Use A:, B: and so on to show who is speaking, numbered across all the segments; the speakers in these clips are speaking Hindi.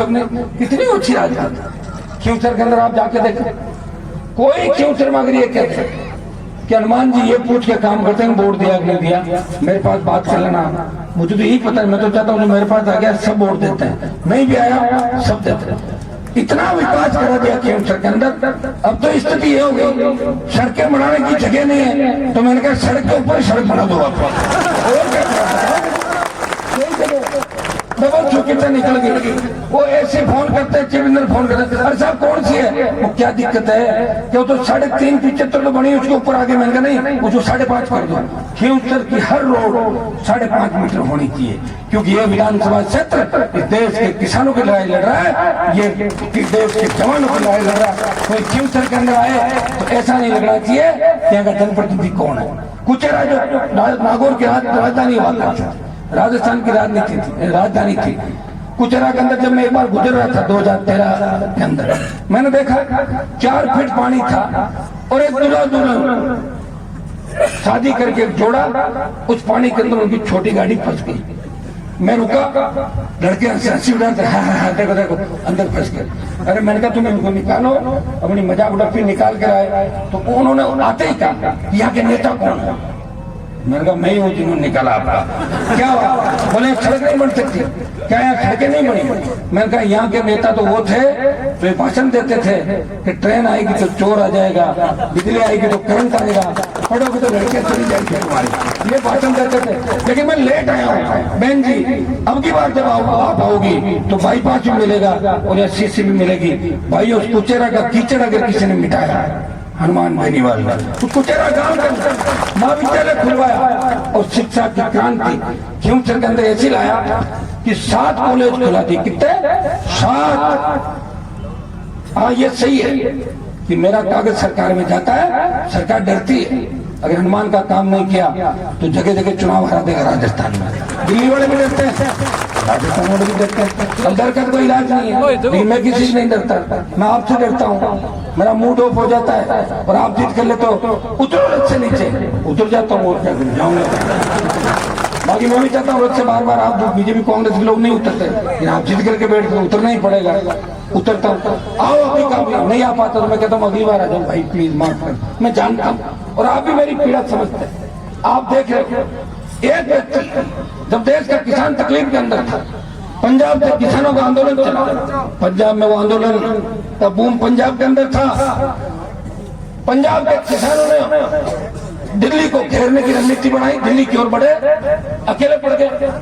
A: चौक नहीं, कितनी अच्छी राजधानी। खींवसर के अंदर आप जाके देखें, कोई खींवसर में अगर ये कहते कि हनुमान जी ये पूछ के काम करते हैं वोट दिया कि नहीं दिया, मेरे पास बात कर लेना, मुझे तो यही पता है। मैं तो चाहता हूँ मेरे पास आ गया सब वोट देते हैं, नहीं भी आया सब देते हैं। इतना विकास करा दिया खींवसर के अंदर। अब तो स्थिति ये हो गई सड़कें बनाने की जगह नहीं है, तो मैंने कहा सड़क के ऊपर सड़क बना दो आप। और क्या डबल चौकीटा निकल गई। वो ऐसे फोन करते हैं, चिविंदर फोन करते हैं, अरे साहब कौन सी है, वो क्या दिक्कत है, क्यों तो 3.75 तो बनी, उसके ऊपर आगे मैंने कहा नहीं वो जो 5.5 कर दो। खींवसर की हर रोड 5.5 मीटर होनी चाहिए, क्योंकि ये विधानसभा क्षेत्र इस देश के किसानों की लड़ाई लड़ रहा है, ये देश के जवानों की लड़ाई लड़ रहा है। कोई खींवसर के अंदर आए तो ऐसा नहीं लगना चाहिए कि यहाँ का जनप्रतिनिधि कौन है। कुचेरा जो नागौर की राजधानी हुआ करता, राजस्थान की राजधानी थी कुचेरा के अंदर। जब मैं एक बार गुजर रहा था 2013 के अंदर, मैंने देखा 4 फीट पानी था और एक दूल्हा दुल्हन शादी करके जोड़ा, उस पानी के अंदर उनकी छोटी गाड़ी फंस गई। मैं रुका, लड़के हंसी उड़ाते, हाँ देखो देखो अंदर फंस गए। अरे मैंने कहा तुम्हें उनको निकालो, अपनी मजाक उड़ापी निकाल कर आए। तो उन्होंने आते ही कहा यहाँ के नेता कौन है, मैंने कहा मैं ही हूँ जिन्होंने निकाला आपका। क्या हुआ, बोले सड़क नहीं बन सकती, क्या यहाँ सड़कें नहीं बनी। मैंने कहा यहाँ के नेता तो वो थे जो तो भाषण देते थे कि ट्रेन आएगी तो चोर आ जाएगा, बिजली आएगी तो करंट आएगा, पढ़ोगे तो लड़कियां चली जाएगी हमारी, ये भाषण देते थे। लेकिन मैं लेट आया हूँ बहन जी, अब की बार जब आप आओगी तो बाईपास भी मिलेगा और या सीसी भी मिलेगी। भाई उस कुचेरा का कीचड़ अगर किसी ने मिटाया, हनुमान बेनीवाल ने उस कुचेरा गांव का महाविद्यालय खुलवाया और शिक्षा की क्रांति खींवसर के अंदर ऐसी लाया कि 7 कॉलेज खुला थी। कितने? 7। हाँ ये सही है कि मेरा कागज सरकार में जाता है, सरकार डरती है। अगर हनुमान का काम नहीं किया तो जगह जगह चुनाव हरा देगा राजस्थान में। दिल्ली वाले भी डरते हैं, राजस्थान वाले भी डरते हैं। अब डर का कोई इलाज नहीं है, लेकिन मैं किसी से नहीं डरता, मैं आपसे डरता हूँ। मेरा मूड ऑफ हो जाता है और आप जीत कर ले तो उतरो रथ से नीचे, उतर जाता हूँ और क्या जाऊंगा। बाकी मैं भी चाहता हूँ रथ से बार बार आप बीजेपी कांग्रेस के लोग नहीं उतरते, लेकिन आप जीत करके बैठ कर उतरना ही पड़ेगा। उतरता हूँ, आओ अभी काम नहीं आ पाता तो मैं कहता हूँ अगली बार आ जाऊँ भाई प्लीज माफ कर। मैं जानता हूँ और आप भी मेरी पीड़ा समझते हैं। आप देख रहे हो एक व्यक्ति जब देश का किसान तकलीफ के अंदर था, पंजाब से किसानों का आंदोलन चला, पंजाब में वो आंदोलन का बूम पंजाब के अंदर था। पंजाब के किसानों ने दिल्ली को घेरने की रणनीति बनाई, दिल्ली की ओर बढ़े, अकेले पड़ गए।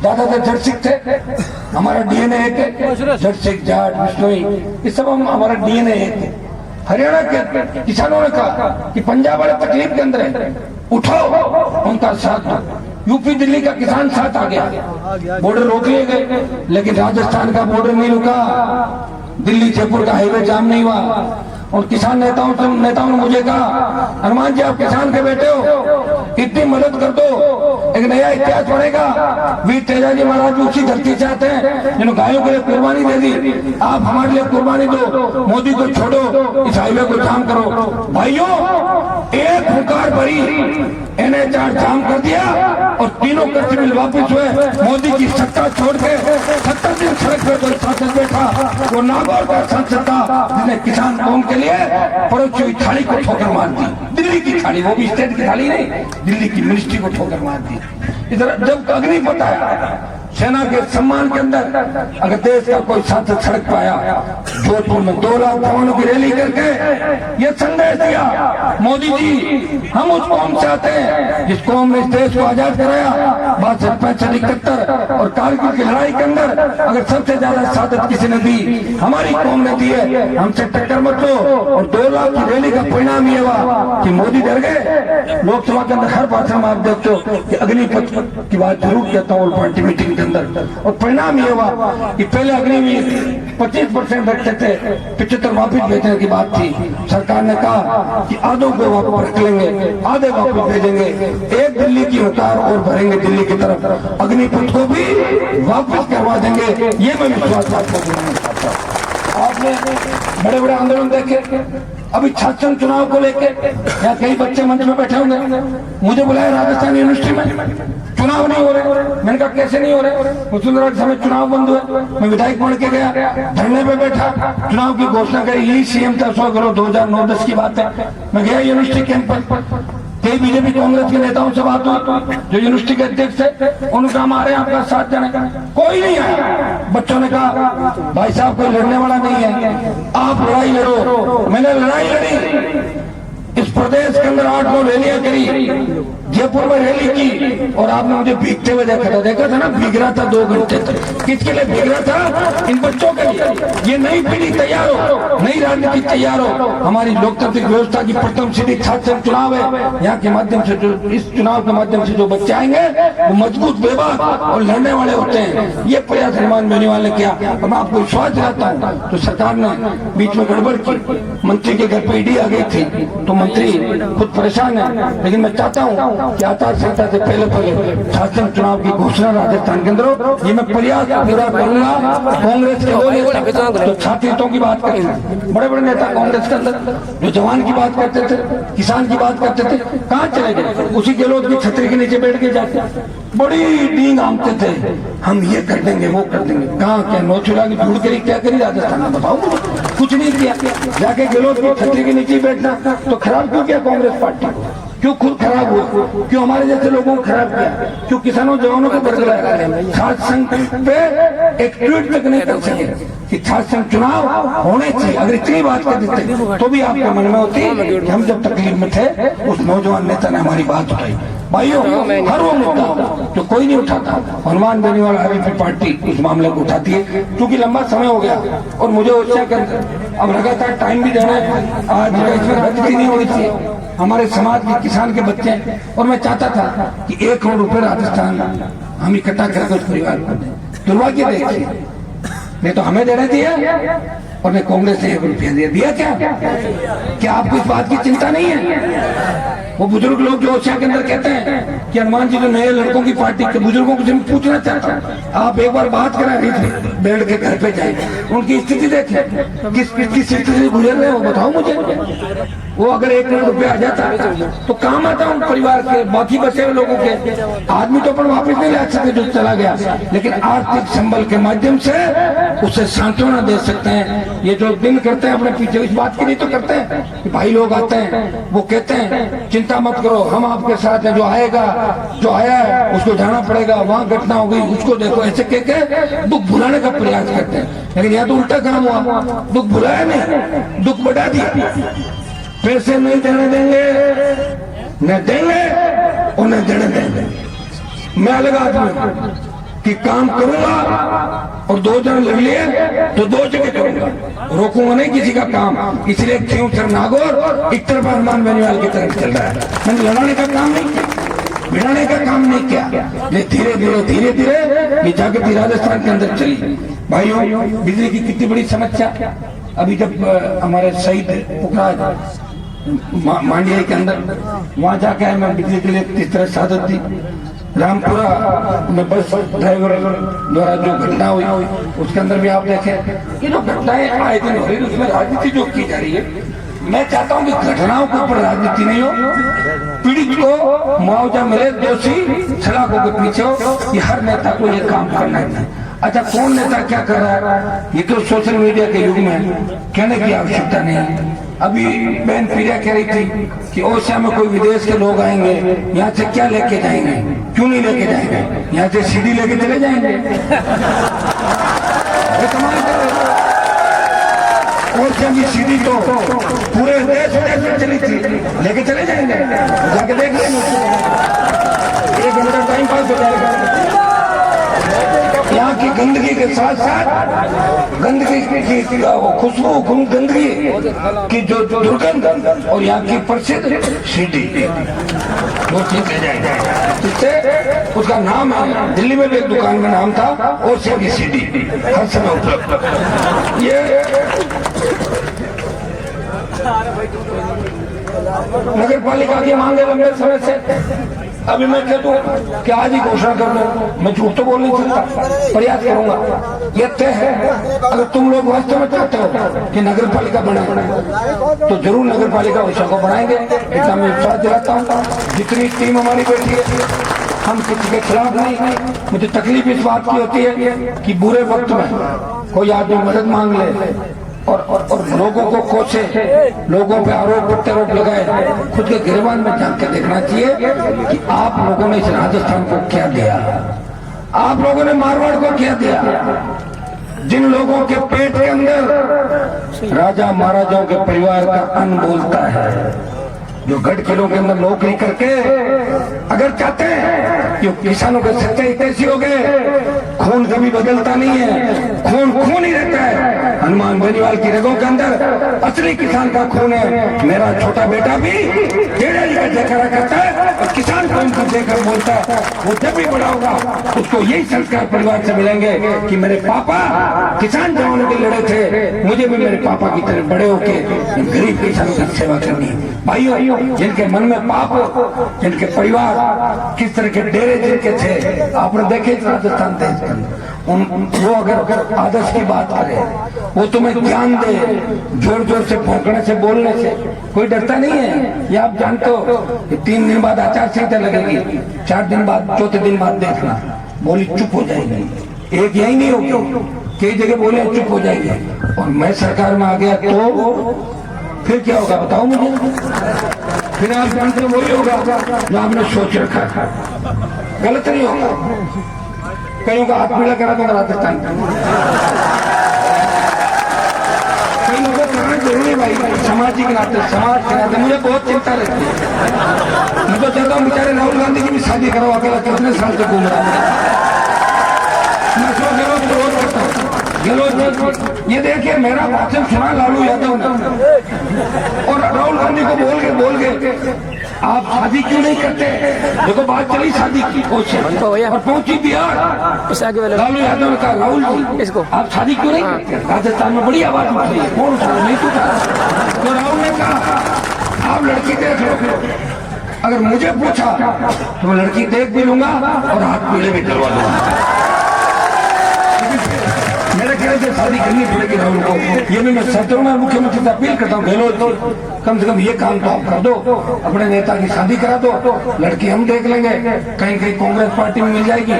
A: ज्यादातर जट सिख थे, हमारा डीएनए एक है, जट सिख जाट बिश्नोई ये सब हमारा डीएनए एक है। हरियाणा के किसानों ने कहा कि पंजाब वाले तकलीफ के अंदर है, उठाओ उनका साथ दो। यूपी दिल्ली का किसान साथ आ गया, बॉर्डर रोक लिए गए, लेकिन राजस्थान का बॉर्डर नहीं रुका, दिल्ली जयपुर का हाईवे जाम नहीं हुआ। और किसान नेताओं ने मुझे कहा हनुमान जी आप किसान के बेटे हो, इतनी मदद कर दो, एक नया इतिहास बनेगा। वीर तेजाजी महाराज भी उसी धरती से आते हैं जिन्होंने गायों के लिए कुर्बानी दे दी, आप हमारे लिए कुर्बानी दो, मोदी को छोड़ो, इस हाईवे को जाम करो। भाइयों एक हुंकार भरी, NH8 जाम कर दिया और तीनों कच्चे बिल वापिस हुए। मोदी की सत्ता छोड़ के 70 दिन सड़क पर जो सांसद बैठा वो नागौर का सांसद था, जिसने किसान कौम के लिए पड़ोसी हुई थाली को ठोकर मार दी, दिल्ली की थाली, वो भी स्टेट की थाली नहीं, दिल्ली की मिनिस्ट्री को ठोकर मार दी। इधर जब अग्निपथ आया सेना के सम्मान के अंदर, अगर देश का कोई सांसद सड़क पर आया, जोधपुर में 2 लाख जवानों की रैली करके ये संदेश दिया मोदी जी हम उस कौम से आते हैं जिस कौम ने इस देश को आजाद कराया 62, 71 और कारगिल की लड़ाई के अंदर अगर सबसे ज्यादा शहादत किसी ने दी हमारी कौम ने दी है, हमसे टक्कर मत लो। और 2 लाख की रैली का परिणाम ये हुआ कि मोदी डर गए। लोकसभा के अंदर हर भाषण में आप देखते हो कि अग्निपथ की बात जरूर कहता हूँ पार्टी मीटिंग के अंदर, और परिणाम ये हुआ कि पहले अग्निवीर 25% रखते थे, 75 वापिस भेजने की बात थी। सरकार ने कहा कि आधों को वापस रख लेंगे, आधे वापस भेजेंगे, एक दिल्ली की उतार और भरेंगे दिल्ली की तरफ, अग्निपथ को भी वापस करवा देंगे। ये मैं विश्वास आपको देना चाहता हूँ। आपने बड़े बड़े आंदोलन देखे, अभी छात्र चुनाव को लेके यहाँ कई बच्चे मंच में बैठे होंगे, मुझे बुलाया राजस्थान यूनिवर्सिटी में, चुनाव नहीं हो रहे। मैंने कहा कैसे नहीं हो रहे? वसुंधरा के समय चुनाव बंद हुए, मैं विधायक बन के गया, धरने पे बैठा, चुनाव की घोषणा करी, यही सीएम था 100 करोड़ 2009-10 की बात है। मैं गया यूनिवर्सिटी कैंपस, कई बीजेपी कांग्रेस के नेताओं से बात हुई, जो यूनिवर्सिटी के अध्यक्ष थे, उन्होंने कहा हमारे आपका साथ देने, कोई नहीं आया। बच्चों ने कहा भाई साहब कोई लड़ने वाला नहीं है, आप लड़ाई लड़ो। मैंने लड़ाई लड़ी, इस प्रदेश के अंदर 8-9 रैलियां करी, जयपुर में रैली की, और आपने मुझे भीगते हुए देखा था ना, भीग रहा था 2 घंटे तक। किसके लिए भीग रहा था? इन बच्चों के लिए। ये नई पीढ़ी तैयार हो, नई राजनीति तैयार हो। हमारी लोकतांत्रिक व्यवस्था की प्रथम सीढ़ी छात्र चुनाव है। यहाँ के माध्यम से जो इस चुनाव के माध्यम से जो बच्चे आएंगे वो मजबूत, बेबाक और लड़ने वाले होते हैं। ये प्रयास हनुमान बेनीवाल ने किया, और मैं आपको विश्वास दिलाता हूँ। तो सरकार ने बीच में गड़बड़ की, मंत्री के घर पे ईडी आ गई थी, तो मंत्री खुद परेशान है। लेकिन मैं चाहता हूँ कि आचार संहिता से पहले शासन चुनाव की घोषणा राजस्थान के अंदर हो। ये मैं प्रयास पूरा करूंगा। कांग्रेस के लोग तो छात्रों की बात करेंगे, बड़े बड़े नेता कांग्रेस के अंदर जो जवान की बात करते थे, किसान की बात करते थे, कहाँ चले गए? उसी गहलोत की छतरी के नीचे बैठ के जाते बड़ी डींग आमते थे, हम ये कर देंगे वो कर देंगे। कहाँ क्या नौचुरा की ढूंढ करी, क्या करी राजस्थान में? बताओ मुझे। कुछ नहीं किया। जाके गहलोत की छतरी के नीचे बैठना तो खराब क्यों किया कांग्रेस पार्टी को? क्यों खुद खराब हुआ? क्यों हमारे जैसे लोगों को खराब किया? क्यों किसानों जवानों को बरगलाया? छात्र संघ पे एक ट्वीट तक नहीं कर सके कि छात्र संघ चुनाव होने चाहिए। अगर इतनी बात कर देते तो भी आपके मन में होती कि हम जब तकलीफ में थे उस नौजवान नेता ने हमारी बात उठाई। भाइयों, हर वो मुद्दा जो कोई नहीं उठाता, हनुमान बेनीवाल आरएलपी पार्टी इस मामले को उठाती है। क्योंकि लंबा समय हो गया और मुझे उससे अब लगातार टाइम भी देना है। आज इसमें गति नहीं होनी चाहिए। हमारे समाज के किसान के बच्चे हैं, और मैं चाहता था कि 1 करोड़ रुपए राजस्थान हम इकट्ठा करके उस परिवार को दें। दुर्भाग्य देखिए, नहीं तो हमें देने दिया और मैं कांग्रेस ने 1 रुपया दिया। क्या आपको इस बात की चिंता नहीं है? वो बुजुर्ग लोग जो ओसिया के अंदर कहते हैं कि हनुमान जी जो नए लड़कों की पार्टी के बुजुर्गों को पूछना चाहता हूँ, आप एक बार बात करा रही थी, बैठ के घर पे जाए, उनकी स्थिति देखें, किस स्थिति से गुजर रहे हो, बताओ मुझे। वो अगर 1 करोड़ रुपया आ जाता तो काम आता उन परिवार के, बाकी बचे हुए लोगों के। आदमी तो अपन वापिस नहीं ला सकते जो चला गया, लेकिन आर्थिक संबल के माध्यम से उसे सांत्वना दे सकते हैं। ये जो दिन करते हैं अपने पीछे, इस बात के लिए तो करते हैं कि भाई लोग आते हैं, वो कहते हैं चिंता मत करो, हम आपके साथ हैं, जो आया है उसको जाना पड़ेगा, वहाँ घटना हो गई उसको देखो, ऐसे कह के दुख भुलाने का प्रयास करते हैं। लेकिन यहाँ तो उल्टा काम हुआ, दुख भुलाया नहीं, दुख बढ़ा दिया। पैसे नहीं देने देंगे, न देंगे और न देने देंगे। मैं अलग आदमी कि काम करूंगा और 2 जन लड़ लिए तो 2 जगह करूंगा, रोकूंगा नहीं किसी का काम। इसलिए क्यों सर नागौर एक तरफ हनुमान बेनीवाल की तरफ चल रहा है। मैंने लड़ाने का काम नहीं किया, भिड़ाने का काम नहीं किया। ये धीरे धीरे ये जागृति राजस्थान के अंदर चली। भाइयों, बिजली की कितनी बड़ी समस्या। अभी जब हमारे शहीद पुखराज मांडिया के अंदर वहां जाके आए, मैं बिजली के लिए किस तरह साधन दी। रामपुरा में बस ड्राइवर द्वारा जो घटना हुई उसके अंदर भी आप देखें, ये जो घटनाएं आए दिन हो रही है उसमें राजनीति जो की जा रही है। मैं चाहता हूं कि घटनाओं के ऊपर राजनीति नहीं हो, पीड़ित को मुआवजा मिले, दोषी सलाखों के पीछे हो। ये हर नेता को ये काम करना है। अच्छा, कौन नेता क्या कर रहा है ये तो सोशल मीडिया के युग में कहने की आवश्यकता नहीं है। अभी बहन प्रिया कह रही थी कि ओसिया में कोई विदेश के लोग आएंगे, यहाँ से क्या लेके जाएंगे? क्यों नहीं लेके जाएंगे? यहाँ से सीढ़ी लेके चले जाएंगे। ओसिया की सीढ़ी तो पूरे देश में चली थी, लेके चले जाएंगे, जाके देख लेंगे, 1 घंटा टाइम पास हो जाएगा। यहाँ की गंदगी के साथ साथ गंदगी की खुशबू, गंदगी की जो दुर्गंध और यहाँ की प्रसिद्ध सीढ़ी, वो चीज ले जाएगा। इससे उसका नाम है, दिल्ली में भी एक दुकान का नाम था ओसिया की सीढ़ी, हर समय उपलब्ध। ये नगर पालिका की मांग है लंबे समय से। अभी मैं कह दूं कि आज ही घोषणा कर दूं, मैं झूठ तो बोल नहीं सकता, प्रयास करूंगा। ये तय है, अगर तुम लोग वास्तव में चाहते हो कि नगर पालिका बने तो जरूर नगर पालिका उषा को बनाएंगे, इतना मैं विश्वास दिलाता हूँ। जितनी टीम हमारी बैठी है, हम किसी के खिलाफ नहीं। मुझे तकलीफ इस बात की होती है कि बुरे वक्त में कोई आदमी मदद मांग ले और लोगों को कोसे, लोगों पे आरोप प्रत्यारोप लगाए। खुद के गिरबान में झांक के देखना चाहिए कि आप लोगों ने इस राजस्थान को क्या दिया, आप लोगों ने मारवाड़ को क्या दिया। जिन लोगों के पेट के अंदर राजा महाराजाओं के परिवार का अन्न बोलता है, जो गढ़ किलों के अंदर नौकरी करके अगर चाहते हैं कि किसानों के सच्चाई कैसी हो गए, खून कभी बदलता नहीं है, खून खून ही रहता है। हनुमान बेनीवाल की रगों के अंदर असली किसान का खून है। मेरा छोटा बेटा भी टेढ़ा जी का जयकारा करता है और किसान को उनको देखकर बोलता है। वो जब भी बड़ा होगा उसको यही संस्कार परिवार से मिलेंगे कि मेरे पापा किसान जवानों के लड़े थे, मुझे भी मेरे पापा की तरह बड़े होके गरीब किसानों की सेवा करनी है। भाइयों, जिनके मन में पाप हो, जिनके परिवार किस तरह के डेरे जिनके थे, आपने देखे राजस्थान देश के अंदर, वो अगर आदर्श की बात करे, वो तुम्हें ज्ञान दे, जोर जोर से भौंकने से, बोलने से कोई डरता नहीं है। ये आप जानते हो कि 3 दिन बाद आचार संहिता लगेगी, 4 दिन बाद, चौथे दिन बाद देखना बोली चुप हो जाएगी। एक यही नहीं होगी, कई जगह बोले चुप हो जाएगी। और मैं सरकार में आ गया तो फिर क्या होगा बताओ मुझे? फिर आप जानते हो वही होगा जो आपने सोच रखा, गलत नहीं होगा। कईयों का हाथ पीला करा दूंगा राजस्थान का, कई लोगों को करना जरूरी भाई, सामाजिक नाते, समाज के नाते मुझे बहुत चिंता रहती है। मैं तो चाहता हूँ बेचारे राहुल गांधी की भी शादी करो, अकेला कितने साल से घूम रहा है। मैं सो गहलोत को रोज करता हूँ, गहलोत ये देखिए मेरा भाषण सुना लालू यादव ने और राहुल गांधी को बोल के आप शादी क्यों नहीं करते? देखो बात चली शादी की कोशिश और पहुंची बिहार, लालू यादव ने कहा राहुल जी आप शादी क्यों नहीं करते? राजस्थान में बड़ी आवाज उठ रही है, कौन उठा नहीं उठा? तो राहुल ने कहा आप लड़की देख लो, अगर मुझे पूछा तो मैं लड़की देख भी लूंगा और हाथ पीले भी करवा दूंगा। मेरे ख्याल से शादी करनी पड़ेगी राहुल को। ये भी मैं सत्रों में मुख्यमंत्री से अपील करता हूँ, गहलोत कम से कम ये काम तो आप कर दो, अपने नेता की शादी करा दो, लड़की हम देख लेंगे, कहीं कहीं कांग्रेस पार्टी में मिल जाएगी।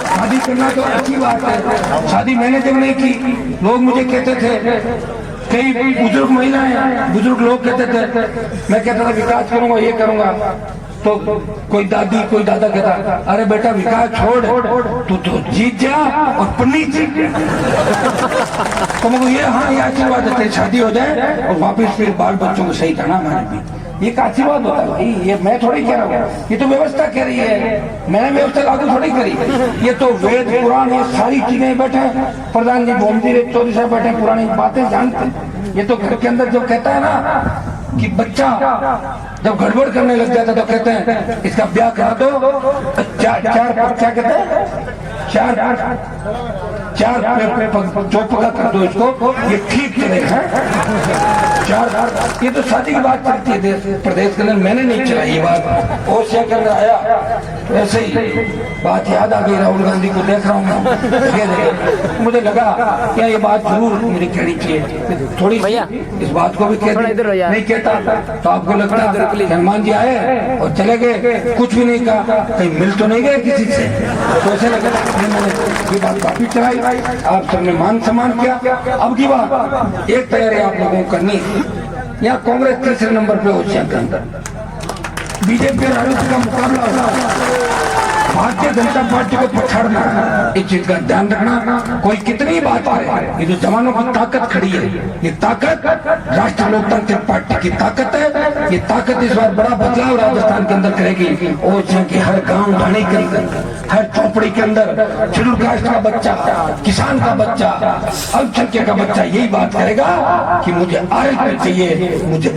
A: शादी करना तो अच्छी बात है। शादी मैंने जब नहीं की, लोग मुझे कहते थे, कई बुजुर्ग महिलाएं, बुजुर्ग लोग कहते थे, मैं कहता था विकास करूंगा, ये करूंगा, तो कोई दादी कोई दादा कहता अरे बेटा विकास छोड़, तू तो जीत जा और पन्नी जीत जा। तो मैं ये हाँ ये आशीर्वाद है, शादी हो जाए और वापिस फिर बाल बच्चों को सही करना हमारे भी, ये आशीर्वाद होता है भाई। ये मैं थोड़ी कह रहा हूँ, ये तो व्यवस्था कह रही है, मैंने व्यवस्था लागू थोड़ी करी। ये तो वेद पुराण ये सारी चीजें बैठे, प्रधान जी बोमजी चौधरी साहब बैठे, पुरानी बातें जानते। ये तो घर के अंदर जो कहता है ना कि बच्चा जब गड़बड़ करने लग जाता तो कहते हैं इसका ब्याह करा दो, चार क्या कहते हैं, चार चौपका कर दो इसको, ये ठीक चलेगा। ये तो शादी की बात चलती है देश प्रदेश के अंदर, मैंने नहीं चलाई ये बात, ओसिया के अंदर आया वैसे ही बात याद आ गई। राहुल गांधी को देख रहा हूँ, मुझे लगा क्या ये बात जरूर मेरी कहनी चाहिए थोड़ी, इस बात को भी नहीं कहता तो आपको लगता हनुमान जी आए और चले गए, कुछ भी नहीं कहा, कहीं मिल तो नहीं गए किसी से, तो ऐसे लगा मैंने ये बात वापिस चलाई, आप सबने मान सम्मान किया। अब की बात एक तैयारी आप लोगों को करनी है, यहाँ कांग्रेस तीसरे नंबर पे ओसिया के अंदर, बीजेपी और आरएसएस का मुकाबला होगा, भारतीय जनता पार्टी को पछाड़ना, इस चीज का ध्यान रखना। कोई कितनी बात करे, ये जो जवानों की ताकत खड़ी है, ये ताकत राष्ट्रीय लोकतांत्रिक पार्टी की ताकत है। ये ताकत इस बार बड़ा बदलाव राजस्थान के अंदर करेगी। ओसिया के हर गांव ढाणी के अंदर, हर चौपड़ी के अंदर शेड्यूल कास्ट का बच्चा, किसान का बच्चा, अल्पसंख्यक का बच्चा यही बात करेगा कि मुझे आरक्षण चाहिए, मुझे